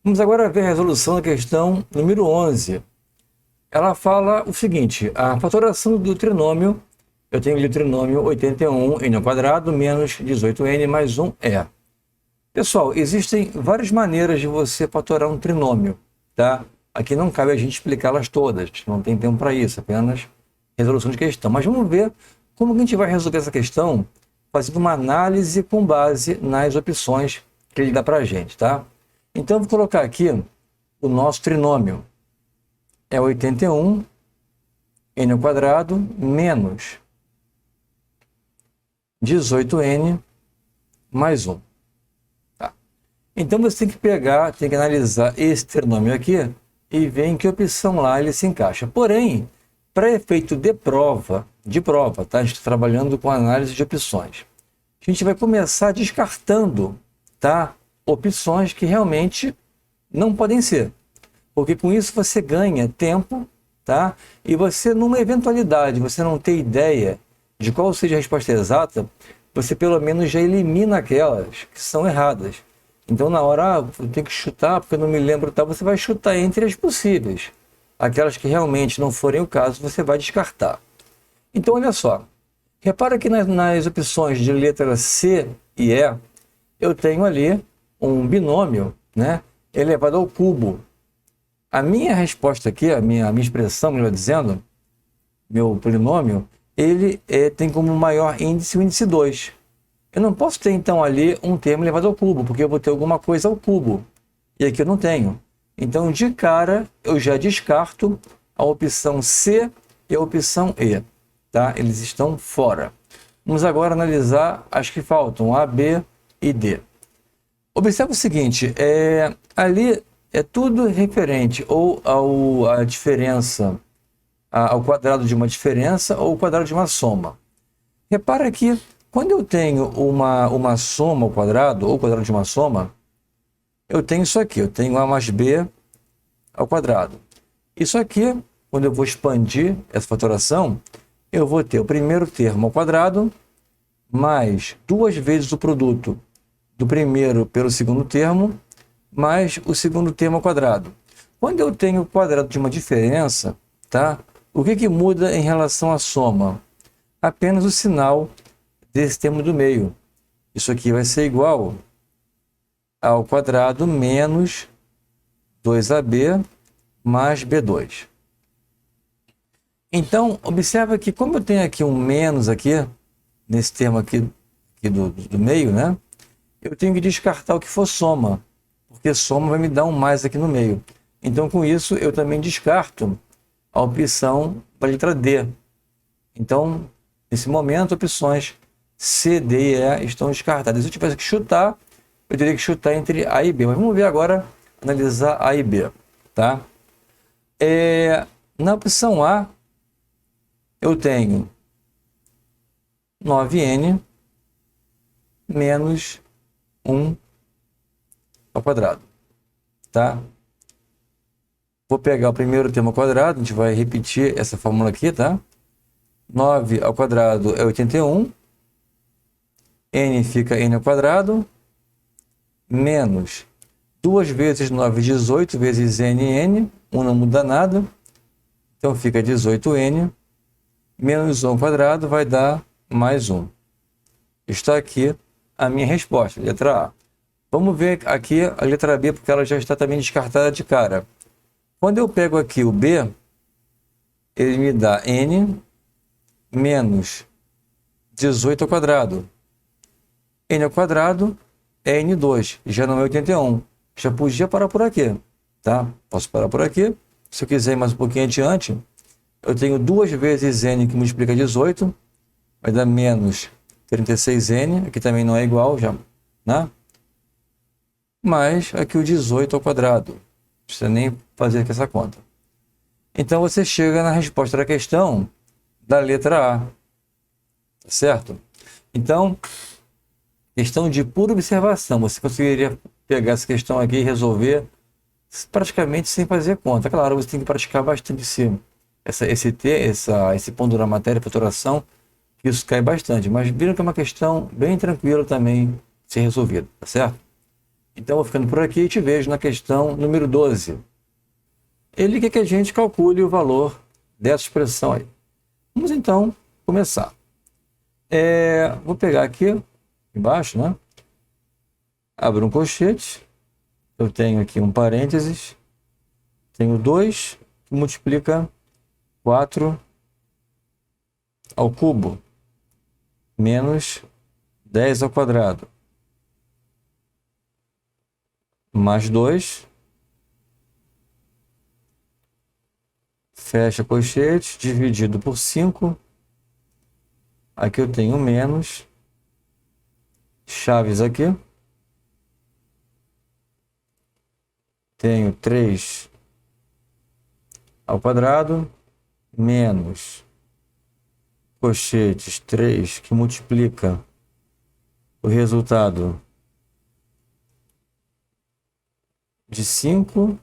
Vamos agora ver a resolução da questão número 11. Ela fala o seguinte: a fatoração do trinômio, eu tenho ali o trinômio 81n ao quadrado menos 18n mais 1 é. Pessoal, existem várias maneiras de você fatorar um trinômio, tá? Aqui não cabe a gente explicá-las todas, não tem tempo para isso, apenas resolução de questão. Mas vamos ver como a gente vai resolver essa questão fazendo uma análise com base nas opções que ele dá para a gente, tá? Então, eu vou colocar aqui o nosso trinômio. É 81 n ao quadrado menos 18n mais 1. Tá. Então, você tem que pegar, tem que analisar esse trinômio aqui e ver em que opção lá ele se encaixa. Porém, para efeito de prova, tá? A gente está trabalhando com análise de opções. A gente vai começar descartando, tá? Opções que realmente não podem ser. Porque com isso você ganha tempo, tá? E você, numa eventualidade, você não ter ideia de qual seja a resposta exata, você pelo menos já elimina aquelas que são erradas. Então, na hora, eu tenho que chutar, porque eu não me lembro, tá? Você vai chutar entre as possíveis. Aquelas que realmente não forem o caso, você vai descartar. Então, olha só. Repara que nas opções de letra C e E, eu tenho ali um binômio, né, elevado ao cubo. A minha resposta aqui, a minha expressão, melhor dizendo, meu polinômio, ele tem como maior índice o índice 2. Eu não posso ter, então, ali um termo elevado ao cubo, porque eu vou ter alguma coisa ao cubo. E aqui eu não tenho. Então, de cara, eu já descarto a opção C e a opção E. Tá? Eles estão fora. Vamos agora analisar as que faltam, A, B e D. Observe o seguinte, ali é tudo referente ou à diferença, ao quadrado de uma diferença ou ao quadrado de uma soma. Repara que quando eu tenho uma soma ao quadrado ou quadrado de uma soma, eu tenho isso aqui, eu tenho A mais B ao quadrado. Isso aqui, quando eu vou expandir essa fatoração, eu vou ter o primeiro termo ao quadrado mais duas vezes o produto do primeiro pelo segundo termo, mais o segundo termo ao quadrado. Quando eu tenho o quadrado de uma diferença, tá? O que muda em relação à soma? Apenas o sinal desse termo do meio. Isso aqui vai ser igual ao quadrado menos 2AB mais B2. Então, observa que como eu tenho aqui um menos aqui, nesse termo aqui do meio, né? Eu tenho que descartar o que for soma, porque soma vai me dar um mais aqui no meio. Então, com isso, eu também descarto a opção da letra D. Então, nesse momento, opções C, D e E estão descartadas. Se eu tivesse que chutar, eu teria que chutar entre A e B. Mas vamos ver agora, analisar A e B. Tá? Na opção A, eu tenho 9n menos 1 ao quadrado, tá? Vou pegar o primeiro termo ao quadrado, a gente vai repetir essa fórmula aqui, tá? 9 ao quadrado é 81, n fica n ao quadrado, menos 2 vezes 9, 18, vezes n, 1 não muda nada, então fica 18n, menos 1 ao quadrado vai dar mais 1. Está aqui a minha resposta, letra A. Vamos ver aqui a letra B, porque ela já está também descartada de cara. Quando eu pego aqui o B, ele me dá n menos 18 ao quadrado. N ao quadrado é N2, já não é 81. Já podia parar por aqui, tá? Posso parar por aqui. Se eu quiser ir mais um pouquinho adiante, eu tenho 2 vezes n que multiplica 18, vai dar menos 36n, aqui também não é igual, já, né? Mais aqui o 18 ao quadrado. Não precisa nem fazer aqui essa conta. Então, você chega na resposta da questão da letra A. Tá certo? Então, questão de pura observação. Você conseguiria pegar essa questão aqui e resolver praticamente sem fazer conta. Claro, você tem que praticar bastante esse ponto da matéria, fatoração, que isso cai bastante. Mas viram que é uma questão bem tranquila também de ser resolvida, tá certo? Então, eu vou ficando por aqui e te vejo na questão número 12. Ele quer que a gente calcule o valor dessa expressão aí. Vamos então começar. Vou pegar aqui embaixo, né? Abro um colchete. Eu tenho aqui um parênteses. Tenho 2 que multiplica 4 ao cubo menos 10 ao quadrado mais 2, fecha colchete, dividido por 5. Aqui eu tenho menos, chaves aqui, tenho 3 ao quadrado, menos colchetes 3, que multiplica o resultado de 5,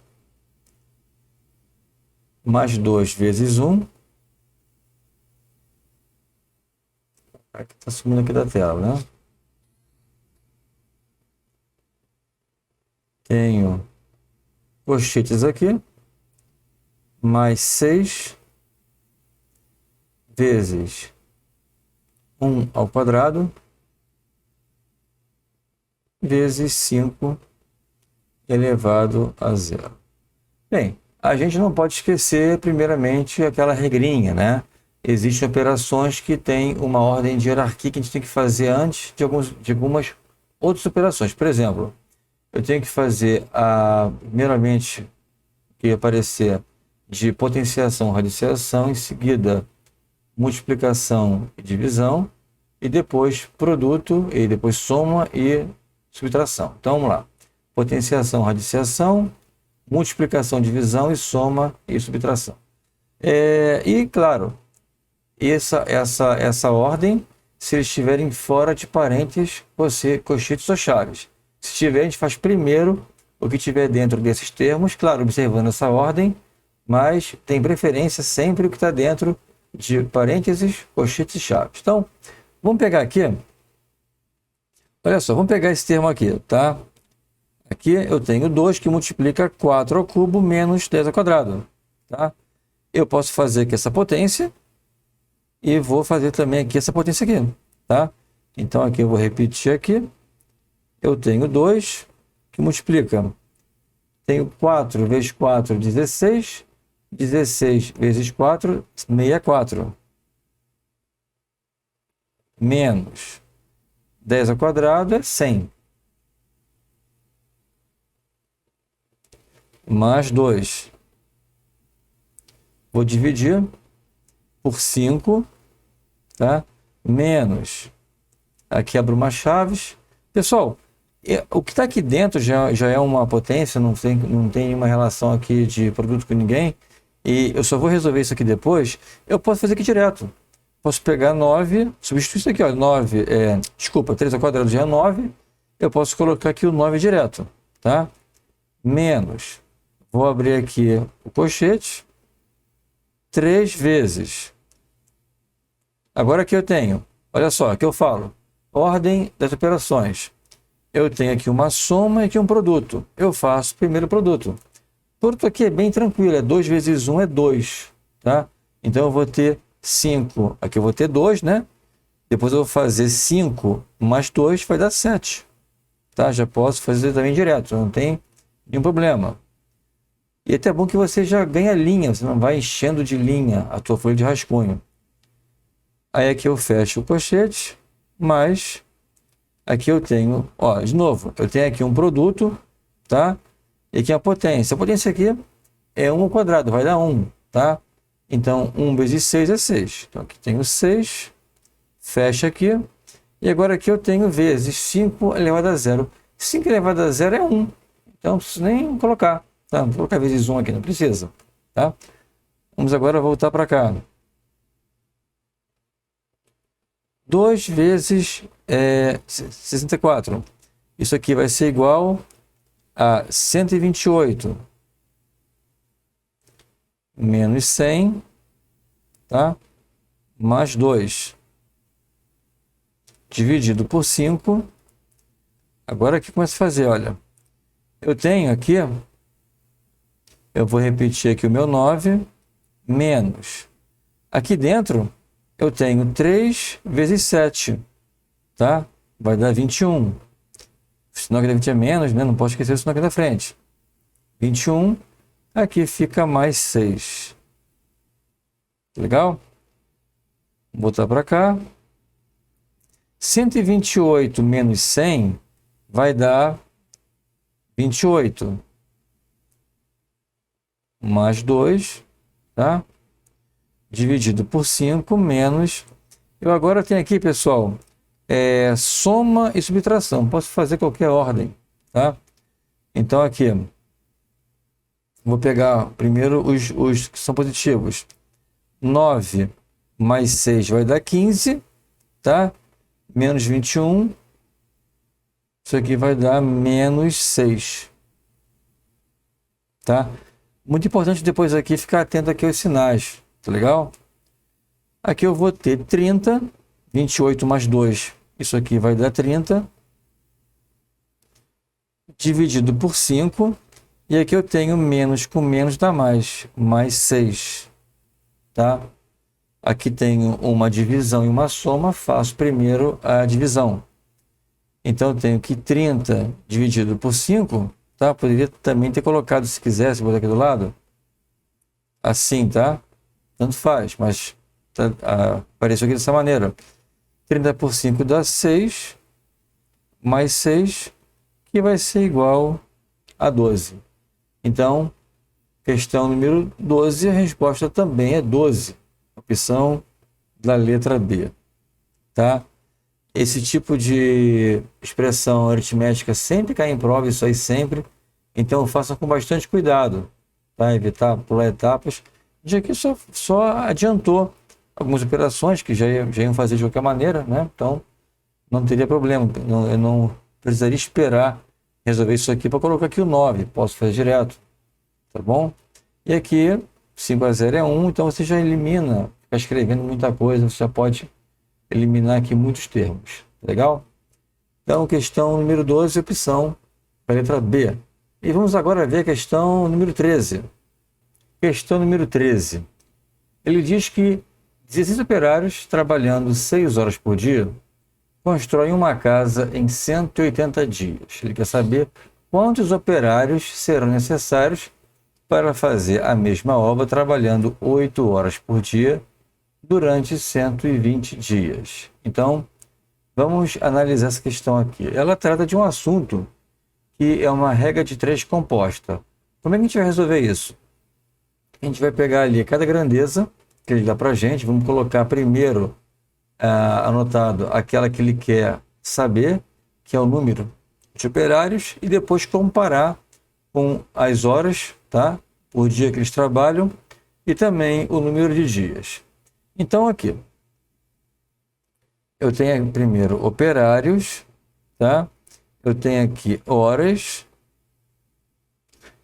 mais 2 vezes 1. Aqui está subindo aqui da tela, né? Tenho colchetes aqui, mais 6 vezes 1 ao quadrado, vezes 5 elevado a zero. Bem, a gente não pode esquecer, primeiramente, aquela regrinha, né? Existem operações que têm uma ordem de hierarquia que a gente tem que fazer antes de algumas outras operações. Por exemplo, eu tenho que fazer, primeiramente, que aparecer de potenciação, radiciação, em seguida multiplicação e divisão, e depois produto, e depois soma e subtração. Então, vamos lá. Potenciação, radiciação, multiplicação, divisão e soma e subtração. E, claro, essa ordem, se eles estiverem fora de parênteses, colchetes ou chaves. Se tiver, a gente faz primeiro o que tiver dentro desses termos, claro, observando essa ordem, mas tem preferência sempre o que está dentro de parênteses, colchetes e chaves. Então, vamos pegar aqui, olha só, vamos pegar esse termo aqui, tá? Aqui eu tenho 2 que multiplica 4 ao cubo menos 10 ao quadrado, tá? Eu posso fazer aqui essa potência e vou fazer também aqui essa potência aqui, tá? Então, aqui eu vou repetir aqui. Eu tenho 2 que multiplica. Tenho 4 vezes 4, 16. 16 vezes 4, 64. Menos 10 ao quadrado é 100. Mais 2. Vou dividir por 5, tá? Menos. Aqui abro uma chaves. Pessoal, o que está aqui dentro já é uma potência, não tem nenhuma relação aqui de produto com ninguém. E eu só vou resolver isso aqui depois. Eu posso fazer aqui direto. Posso pegar 9, substituir isso aqui, ó, 9, desculpa, 3 ao quadrado já é 9. Eu posso colocar aqui o 9 direto, tá? Menos, vou abrir aqui o colchete, 3 vezes. Agora aqui eu tenho, olha só, aqui eu falo, ordem das operações. Eu tenho aqui uma soma e aqui um produto. Eu faço primeiro o produto. O produto aqui é bem tranquilo, é 2 vezes 1 é 2, tá? Então eu vou ter 5, aqui eu vou ter 2, né? Depois eu vou fazer 5 mais 2, vai dar 7. Tá? Já posso fazer também direto, não tem nenhum problema. E é até bom que você já ganha linha, você não vai enchendo de linha a tua folha de rascunho. Aí aqui eu fecho o colchete, mas aqui eu tenho, ó, de novo, eu tenho aqui um produto, tá? E aqui a potência. A potência aqui é 1 ao quadrado, vai dar 1, tá? Então, 1 vezes 6 é 6. Então, aqui tenho 6, fecha aqui. E agora aqui eu tenho vezes 5 elevado a 0. 5 elevado a 0 é 1. Então, não preciso nem colocar. Tá? Vou colocar vezes 1 aqui, não precisa. Tá? Vamos agora voltar para cá. 2 vezes 64. Isso aqui vai ser igual a 128 menos 100, tá? Mais 2 dividido por 5. Agora aqui começa a fazer, olha, eu tenho aqui, eu vou repetir aqui o meu 9, menos. Aqui dentro, eu tenho 3 vezes 7, tá? Vai dar 21. Senão aqui da 20 é menos, né? Não posso esquecer o sinal aqui da frente. 21, aqui fica mais 6. Legal? Vou botar para cá. 128 menos 100 vai dar 28. Mais 2, tá? Dividido por 5 menos... Eu agora tenho aqui, pessoal, soma e subtração. Posso fazer qualquer ordem, tá? Então aqui, vou pegar primeiro os que são positivos. 9 mais 6 vai dar 15, tá? Menos 21. Isso aqui vai dar menos 6. Tá? Muito importante depois aqui ficar atento aqui aos sinais. Tá legal? Aqui eu vou ter 30. 28 mais 2. Isso aqui vai dar 30. Dividido por 5. E aqui eu tenho menos com menos dá mais. Mais 6. Tá? Aqui tenho uma divisão e uma soma. Faço primeiro a divisão. Então eu tenho que 30 dividido por 5, tá? Poderia também ter colocado, se quisesse, botar aqui do lado. Assim, tá? Tanto faz, mas apareceu aqui dessa maneira. 30 por 5 dá 6, mais 6, que vai ser igual a 12. Então, questão número 12, a resposta também é 12. Opção da letra B, tá? Esse tipo de expressão aritmética sempre cai em prova, isso aí sempre. Então façam com bastante cuidado, tá? Evitar pular etapas. Já que só adiantou algumas operações que já iam fazer de qualquer maneira, né? Então não teria problema. Eu não precisaria esperar resolver isso aqui para colocar aqui o 9. Posso fazer direto, tá bom? E aqui 5 a 0 é 1, então você já elimina, ficar escrevendo muita coisa, você já pode eliminar aqui muitos termos. Legal? Então, questão número 12, opção para a letra B. E vamos agora ver a questão número 13. Questão número 13. Ele diz que 16 operários trabalhando 6 horas por dia constroem uma casa em 180 dias. Ele quer saber quantos operários serão necessários para fazer a mesma obra trabalhando 8 horas por dia durante 120 dias. Então, vamos analisar essa questão aqui. Ela trata de um assunto que é uma regra de 3 composta. Como é que a gente vai resolver isso? A gente vai pegar ali cada grandeza que ele dá para a gente, vamos colocar primeiro anotado aquela que ele quer saber, que é o número de operários, e depois comparar com as horas, tá? Por dia que eles trabalham, e também o número de dias. Então aqui, eu tenho primeiro operários, tá? Eu tenho aqui horas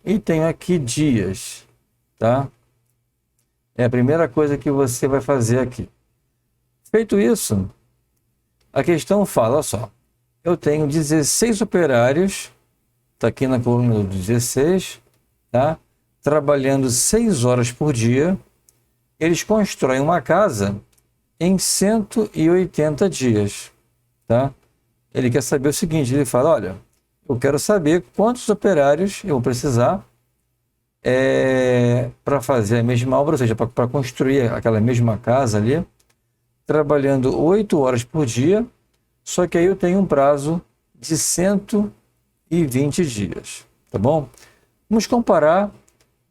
e tenho aqui dias, tá? É a primeira coisa que você vai fazer aqui. Feito isso, a questão fala, olha só, eu tenho 16 operários, tá aqui na coluna do 16, tá? Trabalhando 6 horas por dia. Eles constroem uma casa em 180 dias, tá? Ele quer saber o seguinte, ele fala, olha, eu quero saber quantos operários eu vou precisar para fazer a mesma obra, ou seja, para construir aquela mesma casa ali, trabalhando 8 horas por dia, só que aí eu tenho um prazo de 120 dias, tá bom? Vamos comparar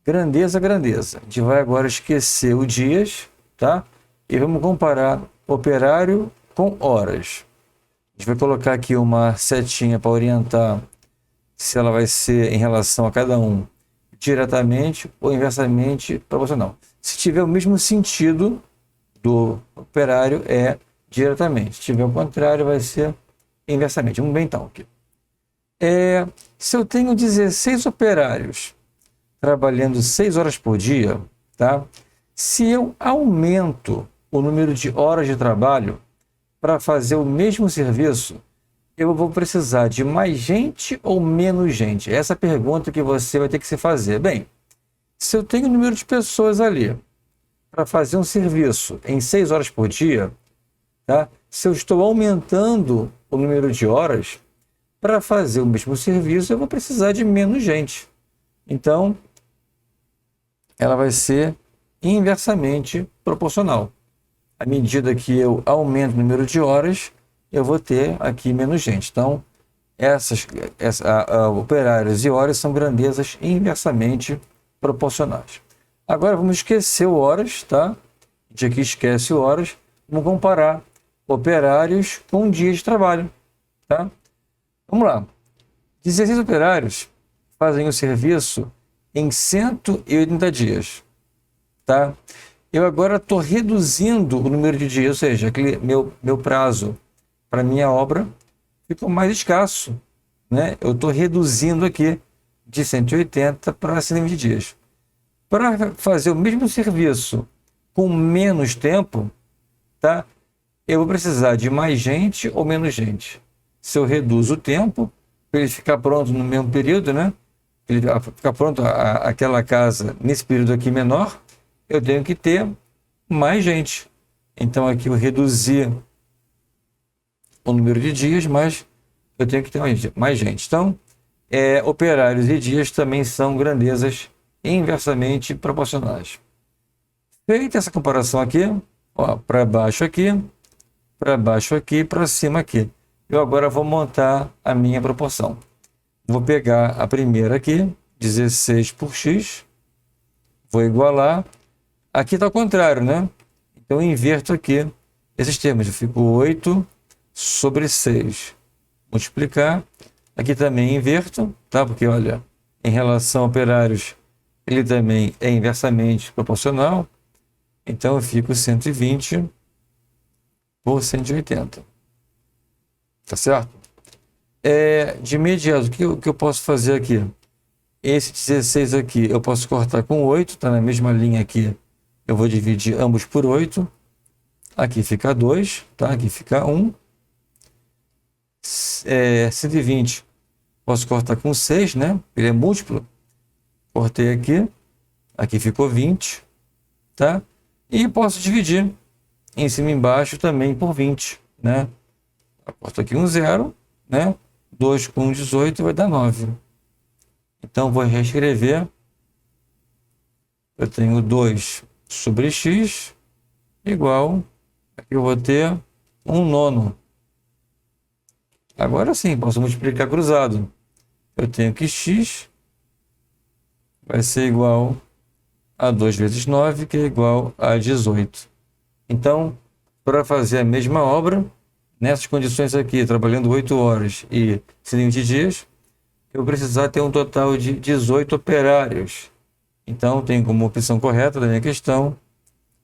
grandeza a grandeza. A gente vai agora esquecer o dias, tá? E vamos comparar operário com horas. A gente vai colocar aqui uma setinha para orientar se ela vai ser em relação a cada um diretamente ou inversamente proporcional. Se tiver o mesmo sentido do operário, é diretamente. Se tiver o contrário, vai ser inversamente. Vamos ver então aqui. Se eu tenho 16 operários trabalhando 6 horas por dia, tá? Se eu aumento o número de horas de trabalho para fazer o mesmo serviço, eu vou precisar de mais gente ou menos gente? Essa é a pergunta que você vai ter que se fazer. Bem, se eu tenho um número de pessoas ali para fazer um serviço em 6 horas por dia, tá? Se eu estou aumentando o número de horas, para fazer o mesmo serviço, eu vou precisar de menos gente. Então, ela vai ser inversamente proporcional. À medida que eu aumento o número de horas, eu vou ter aqui menos gente. Então, operários e horas são grandezas inversamente proporcionais. Agora vamos esquecer o horas, tá? A gente aqui esquece o horas. Vamos comparar operários com dias de trabalho, tá? Vamos lá. 16 operários fazem o serviço em 180 dias, tá? Eu agora estou reduzindo o número de dias, ou seja, aquele meu prazo para minha obra ficou mais escasso, né? Eu estou reduzindo aqui de 180 para 120 dias. Para fazer o mesmo serviço com menos tempo, tá? Eu vou precisar de mais gente ou menos gente. Se eu reduzo o tempo, para ele ficar pronto no mesmo período, né? Ele ficar pronto aquela casa nesse período aqui menor, eu tenho que ter mais gente. Então aqui eu reduzi o número de dias, mas eu tenho que ter mais gente. Então, operários e dias também são grandezas inversamente proporcionais. Feita essa comparação aqui, para baixo aqui, para cima aqui. Eu agora vou montar a minha proporção. Vou pegar a primeira aqui, 16 por x, vou igualar. Aqui está ao contrário, né? Então eu inverto aqui esses termos. Eu fico 8 sobre 6. Multiplicar. Aqui também inverto, tá? Porque, olha, em relação a operários, ele também é inversamente proporcional. Então eu fico 120 por 180. Tá certo? De imediato, o que eu posso fazer aqui? Esse 16 aqui eu posso cortar com 8, tá na mesma linha aqui. Eu vou dividir ambos por 8. Aqui fica 2, tá? Aqui fica 1. 120 posso cortar com 6, né? Ele é múltiplo. Cortei aqui. Aqui ficou 20, tá? E posso dividir em cima e embaixo também por 20, né? Corto aqui um 0, né? 2 com 18 vai dar 9. Então, vou reescrever. Eu tenho 2 sobre x igual, aqui eu vou ter 1/9. Agora sim, posso multiplicar cruzado. Eu tenho que x vai ser igual a 2 vezes 9, que é igual a 18. Então, para fazer a mesma obra, nessas condições aqui, trabalhando 8 horas e 120 dias, eu vou precisar ter um total de 18 operários. Então, tenho como opção correta da minha questão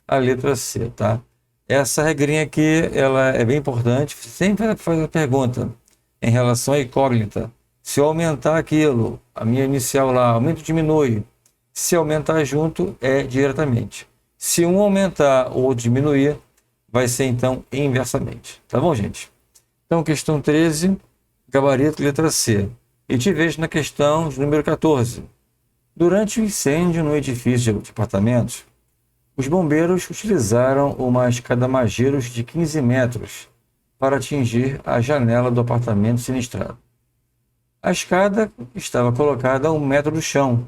a letra C, tá? Essa regrinha aqui, ela é bem importante. Sempre faz a pergunta em relação à incógnita. Se eu aumentar aquilo, a minha inicial lá, aumenta ou diminui? Se aumentar junto, é diretamente. Se um aumentar ou outro diminuir, vai ser então inversamente. Tá bom, gente? Então, questão 13, gabarito, letra C. E te vejo na questão de número 14. Durante o incêndio no edifício de apartamentos, os bombeiros utilizaram uma escada-mageiros de 15 metros para atingir a janela do apartamento sinistrado. A escada estava colocada a 1 metro do chão,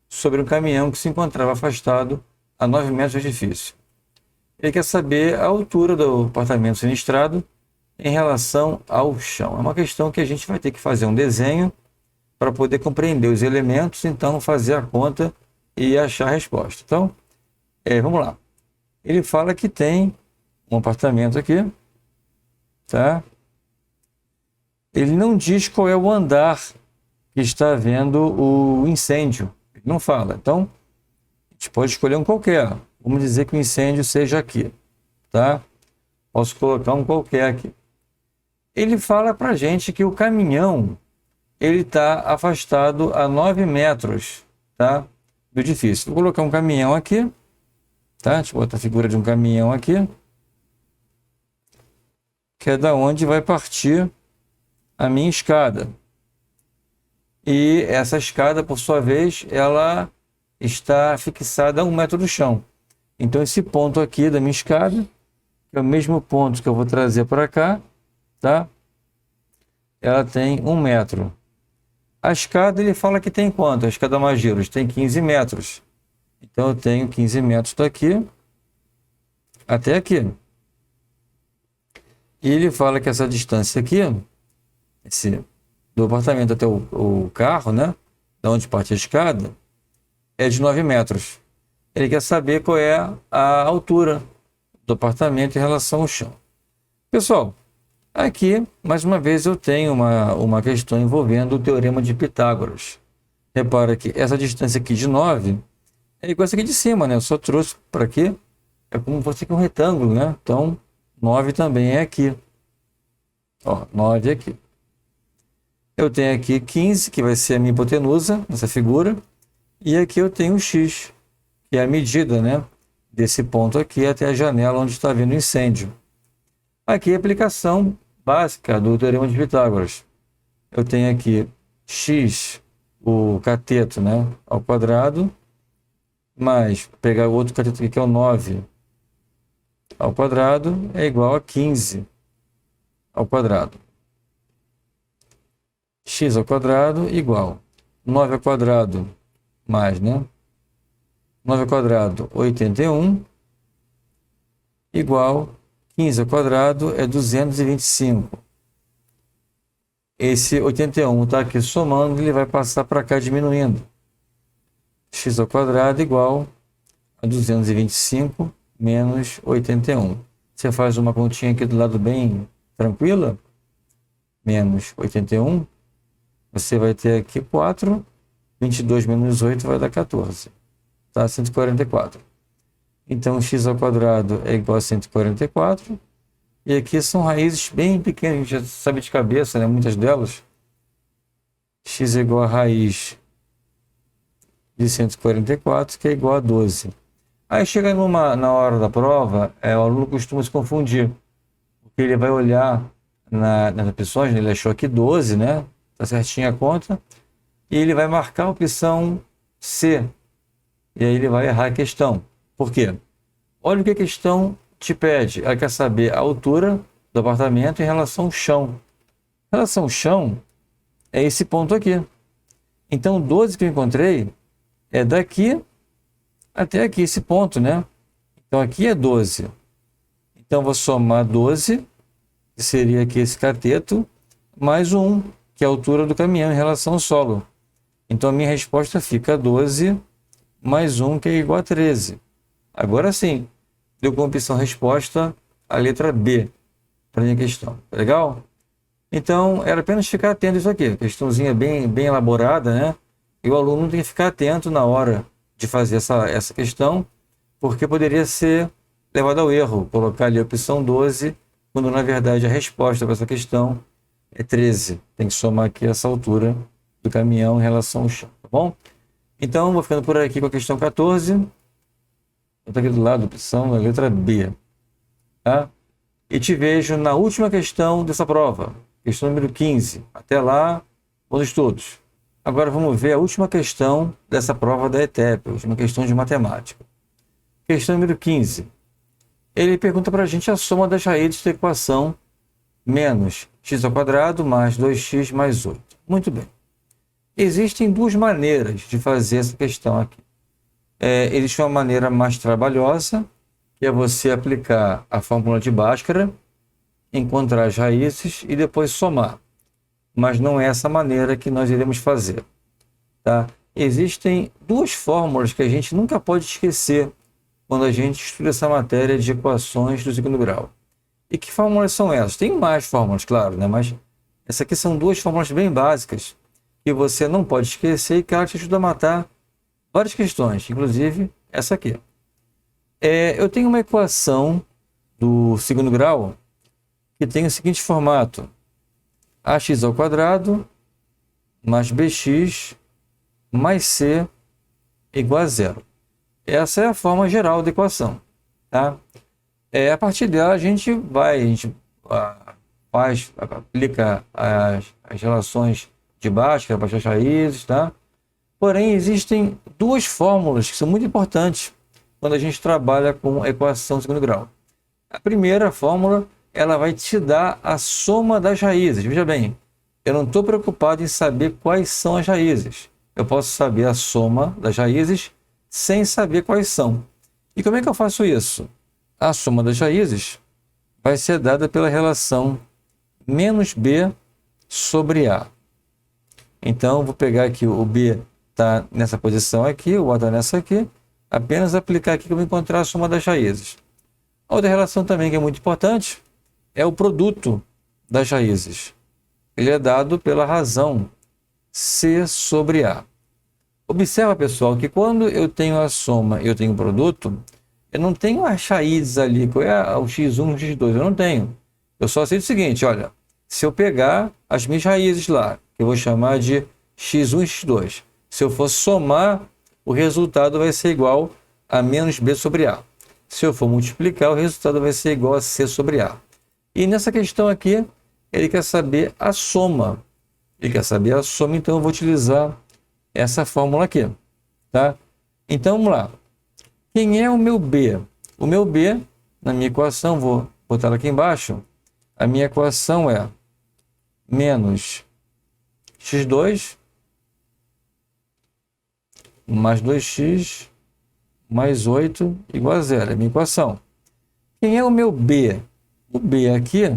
sobre um caminhão que se encontrava afastado a 9 metros do edifício. Ele quer saber a altura do apartamento sinistrado em relação ao chão. É uma questão que a gente vai ter que fazer um desenho para poder compreender os elementos, então fazer a conta e achar a resposta. Então, vamos lá. Ele fala que tem um apartamento aqui, tá? Ele não diz qual é o andar que está havendo o incêndio. Ele não fala. Então, a gente pode escolher um qualquer. Vamos dizer que o incêndio seja aqui, tá? Posso colocar um qualquer aqui. Ele fala para a gente que o caminhão ele está afastado a 9 metros, tá? Do edifício. Vou colocar um caminhão aqui, tá? Deixa eu botar a figura de um caminhão aqui, que é da onde vai partir a minha escada. E essa escada, por sua vez, ela está fixada a 1 metro do chão. Então, esse ponto aqui da minha escada, que é o mesmo ponto que eu vou trazer para cá, tá? Ela tem 1 metro. A escada, ele fala que tem quanto? A escada Mageiros tem 15 metros. Então, eu tenho 15 metros daqui até aqui. E ele fala que essa distância aqui, do apartamento até o carro, né? Da onde parte a escada, é de 9 metros. Ele quer saber qual é a altura do apartamento em relação ao chão. Pessoal, aqui, mais uma vez, eu tenho uma questão envolvendo o Teorema de Pitágoras. Repara que essa distância aqui de 9 é igual a essa aqui de cima, né? Eu só trouxe para aqui. É como se fosse um retângulo, né? Então, 9 também é aqui. Ó, 9 aqui. Eu tenho aqui 15, que vai ser a minha hipotenusa, nessa figura. E aqui eu tenho o x, que é a medida, né? Desse ponto aqui até a janela onde está vindo o incêndio. Aqui a aplicação básica do Teorema de Pitágoras. Eu tenho aqui x, o cateto, né? Ao quadrado, mais pegar o outro cateto aqui, que é o 9 ao quadrado, é igual a 15 ao quadrado. X ao quadrado igual 9 ao quadrado mais, né? 9 ao quadrado, 81, igual 15 ao quadrado é 225. Esse 81 está aqui somando, ele vai passar para cá diminuindo. X ao quadrado igual a 225 menos 81. Você faz uma continha aqui do lado bem tranquila. Menos 81. Você vai ter aqui 4. 22 menos 8 vai dar 14. Tá? 144. Então, x ao quadrado é igual a 144. E aqui são raízes bem pequenas, a gente já sabe de cabeça, né? Muitas delas. X é igual a raiz de 144, que é igual a 12. Aí chega na hora da prova, o aluno costuma se confundir, porque ele vai olhar nas opções, né? Ele achou aqui 12, né? Tá certinha a conta, e ele vai marcar a opção C, e aí ele vai errar a questão. Por quê? Olha o que a questão te pede. Ela quer saber a altura do apartamento em relação ao chão. Em relação ao chão, é esse ponto aqui. Então, 12 que eu encontrei é daqui até aqui, esse ponto, né? Então, aqui é 12. Então, vou somar 12, que seria aqui esse cateto, mais 1, que é a altura do caminhão em relação ao solo. Então, a minha resposta fica 12 mais 1, que é igual a 13. Agora sim, deu como opção resposta a letra B para a minha questão. Legal? Então, era apenas ficar atento a isso aqui. Questãozinha bem elaborada, né? E o aluno tem que ficar atento na hora de fazer essa questão, porque poderia ser levado ao erro, colocar ali a opção 12, quando na verdade a resposta para essa questão é 13. Tem que somar aqui essa altura do caminhão em relação ao chão, tá bom? Então, vou ficando por aqui com a questão 14. Vou estar aqui do lado, opção, a letra B. Tá? E te vejo na última questão dessa prova, questão número 15. Até lá, bons estudos. Agora vamos ver a última questão dessa prova da ETEP, a última questão de matemática. Questão número 15. Ele pergunta para a gente a soma das raízes da equação menos x ao quadrado mais 2x mais 8. Muito bem. Existem duas maneiras de fazer essa questão aqui. Existe uma maneira mais trabalhosa, que é você aplicar a fórmula de Bhaskara, encontrar as raízes e depois somar. Mas não é essa maneira que nós iremos fazer. Tá? Existem duas fórmulas que a gente nunca pode esquecer quando a gente estuda essa matéria de equações do segundo grau. E que fórmulas são essas? Tem mais fórmulas, claro, né? Mas essas aqui são duas fórmulas bem básicas que você não pode esquecer e que ela te ajuda a matar várias questões, inclusive essa aqui. Eu tenho uma equação do segundo grau que tem o seguinte formato: ax ao quadrado mais bx mais c igual a zero. Essa é a forma geral da equação. Tá? A partir dela a gente aplica as relações de Bhaskara para as raízes, tá? Porém, existem duas fórmulas que são muito importantes quando a gente trabalha com equação de segundo grau. A primeira fórmula, ela vai te dar a soma das raízes. Veja bem, eu não estou preocupado em saber quais são as raízes. Eu posso saber a soma das raízes sem saber quais são. E como é que eu faço isso? A soma das raízes vai ser dada pela relação menos B sobre A. Então, vou pegar aqui o B está nessa posição aqui, o A está nessa aqui. Apenas aplicar aqui que eu vou encontrar a soma das raízes. Outra relação também que é muito importante é o produto das raízes. Ele é dado pela razão C sobre A. Observa, pessoal, que quando eu tenho a soma e eu tenho o produto, eu não tenho as raízes ali, qual é o x1 e o x2, eu não tenho. Eu só sei o seguinte, olha, se eu pegar as minhas raízes lá, que eu vou chamar de x1 e x2, se eu for somar, o resultado vai ser igual a menos B sobre A. Se eu for multiplicar, o resultado vai ser igual a C sobre A. E nessa questão aqui, ele quer saber a soma. Ele quer saber a soma, então eu vou utilizar essa fórmula aqui. Tá? Então, vamos lá. Quem é o meu B? O meu B, na minha equação, vou botar ela aqui embaixo. A minha equação é menos x2 mais 2x mais 8 igual a zero. É a minha equação. Quem é o meu B? O B aqui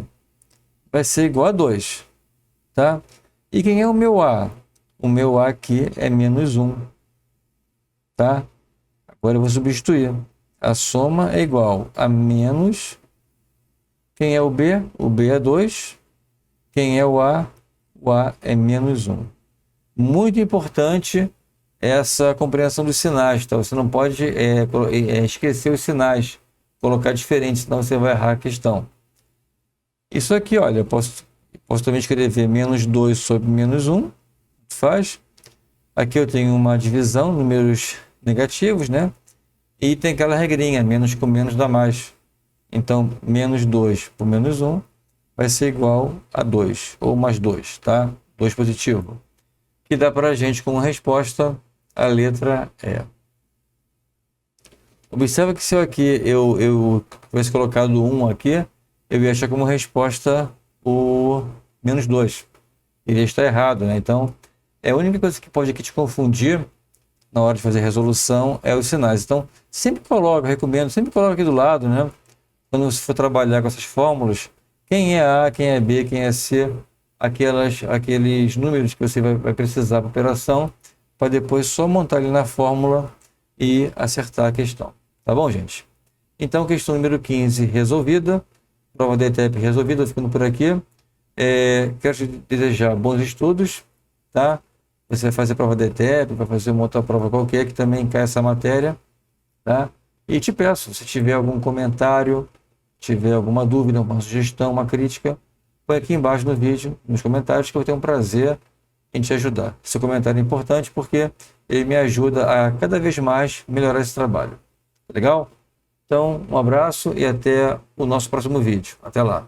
vai ser igual a 2. Tá? E quem é o meu A? O meu A aqui é menos 1. Tá? Agora eu vou substituir. A soma é igual a menos... Quem é o B? O B é 2. Quem é o A? O A é menos 1. Muito importante essa compreensão dos sinais. Tá? Você não pode esquecer os sinais, colocar diferente, senão você vai errar a questão. Isso aqui, olha, eu posso também escrever menos 2 sobre menos 1. Faz. Aqui eu tenho uma divisão, números negativos, né? E tem aquela regrinha, menos com menos dá mais. Então, menos 2 por menos 1 vai ser igual a 2, ou mais 2, tá? 2 positivo. Que dá para a gente como resposta a letra E. Observa que se eu aqui eu tivesse colocado 1 aqui, eu ia achar como resposta o menos 2. Iria estar errado, né? Então, a única coisa que pode aqui te confundir na hora de fazer resolução é os sinais. Então, sempre coloca, recomendo, sempre coloca aqui do lado, né? Quando você for trabalhar com essas fórmulas, quem é A, quem é B, quem é C, aqueles números que você vai precisar para a operação, para depois só montar ali na fórmula e acertar a questão. Tá bom, gente? Então, questão número 15 resolvida. Prova da ETEP resolvida, ficando por aqui. Quero te desejar bons estudos, tá? Você vai fazer a prova da ETEP, vai fazer uma outra prova qualquer que também cai essa matéria, tá? E te peço, se tiver algum comentário, tiver alguma dúvida, uma sugestão, uma crítica, põe aqui embaixo no vídeo, nos comentários, que eu vou ter um prazer em te ajudar. Seu comentário é importante porque ele me ajuda a cada vez mais melhorar esse trabalho. Legal? Então, um abraço e até o nosso próximo vídeo. Até lá!